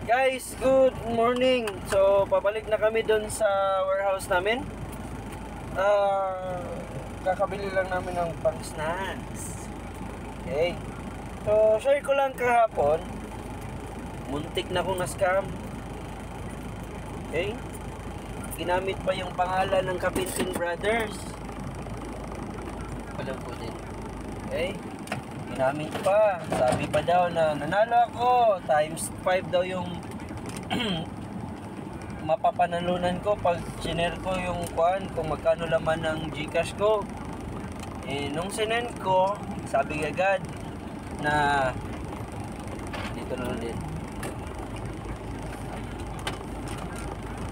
Guys, good morning. So, pabalik na kami doon sa warehouse namin. Kakabili lang namin ng pang-snacks. Okay. So, share ko lang kahapon. Muntik na akong na-scam. Okay. Ginamit pa yung pangalan ng Kapintin Brothers. Alam ko din. Okay. Ginamit pa. Sabi pa daw na nanalo ako. Times 5 daw yung mapapanalunan ko pag sinare ko yung kung magkano laman ng Gcash ko. Nung sinend ko, sabi agad na dito na lang din.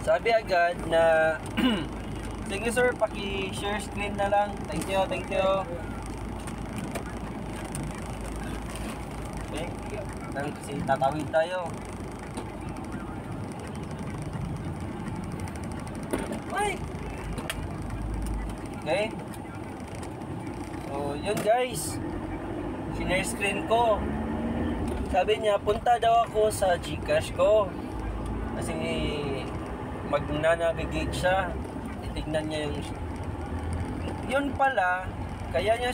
Sabi agad na sige sir, paki-share screen na lang. Thank you, thank you. Okay. Kasi tatawid tayo. Ay! Okay. So, yun guys. Share screen ko. Sabi niya, punta daw ako sa Gcash ko. Kasi magna-navigate siya. Titignan niya yung yun pala, kaya niya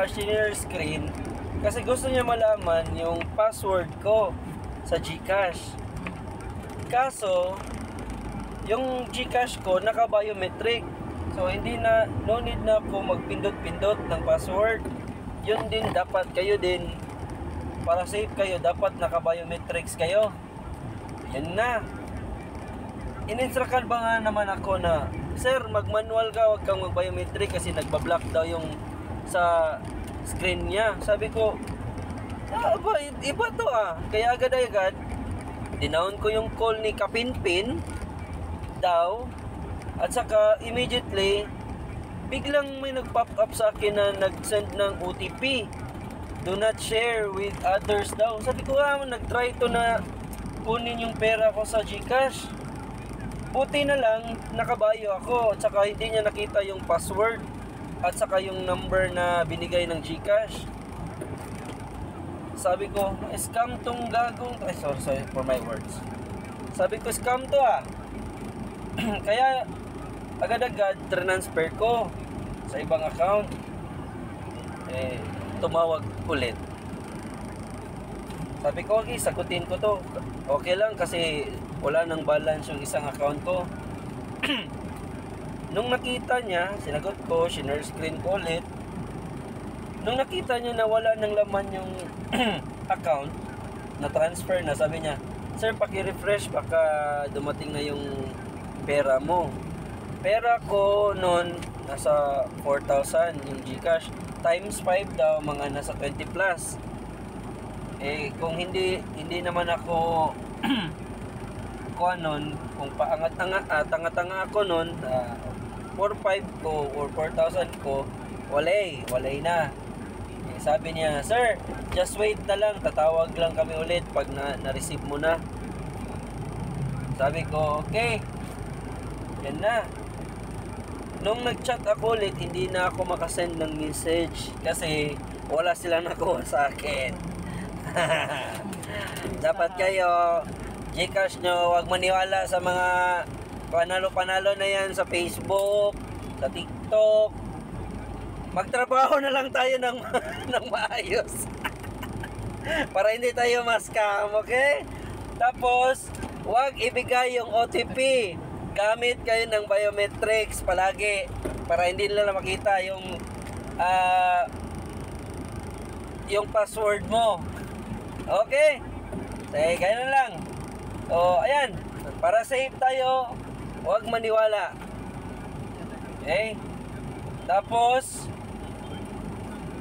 share screen kasi gusto niya malaman yung password ko sa Gcash. Kaso yung Gcash ko naka-biometric. So hindi na, no need na ako magpindot-pindot ng password. Yun din dapat kayo din, para safe kayo, dapat naka-biometrics kayo. Yan na. In-instruct ba nga naman ako na, sir, mag-manual ka, huwag kang mag-biometric kasi nagbablock daw yung sa screen niya. Sabi ko, iba to ah. Kaya agad-agad, dinown ko yung call ni Kapinpin daw. At saka, immediately, biglang may nag-pop up sa akin na nag-send ng OTP. Do not share with others daw. Sabi ko, nag-try to na kunin yung pera ko sa Gcash. Buti na lang, nakabayo ako. At saka hindi niya nakita yung password. At saka yung number na binigay ng Gcash. Sabi ko, scam tong gagong. Ay, sorry for my words. Sabi ko, scam to ah. Kaya, agad-agad, transfer ko sa ibang account. Tumawag ulit. Sabi ko, okay, sagutin ko to. Okay lang kasi wala nang balance yung isang account ko. Nung nakita niya, sinagot ko, share screen ko ulit. Nung nakita niya na wala nang laman yung account, na transfer na, sabi niya, sir, paki-refresh, baka dumating na yung pera mo. Pera ko noon, nasa 4,000 yung Gcash. Times 5 daw, mga nasa 20 plus. Kung hindi naman ako kung tanga-tanga ako noon, 4,500 ko or 4,000 ko, walay na. Sabi niya, sir, just wait na lang, tatawag lang kami ulit pag na-receive mo na. Sabi ko, okay, yan na. Nung nag-chat ako ulit, hindi na ako makasend ng message kasi wala silang nakuha sa akin. Dapat kayo, Gcash nyo, huwag maniwala sa mga panalo-panalo na yan sa Facebook, sa TikTok. Magtrabaho na lang tayo ng maayos. Para hindi tayo ma-scam, okay? Tapos, huwag ibigay yung OTP. Gamit kayo ng biometrics palagi para hindi nila makita yung password mo. Okay? Sige, kaya na lang. So, ayan. Para safe tayo, huwag maniwala. Okay? Tapos,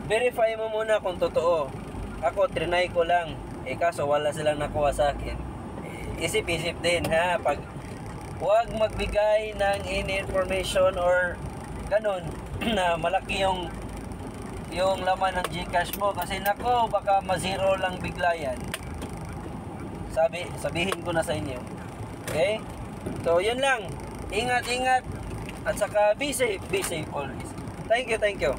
verify mo muna kung totoo. Ako, trinay ko lang. Kaso wala silang nakuha sa akin. Isip-isip din, ha? Huwag magbigay ng any information or ganun na malaki yung laman ng Gcash mo. Kasi nako, baka ma-zero lang bigla yan. Sabihin ko na sa inyo. Okay? So, yun lang. Ingat. At saka, be safe always. Thank you.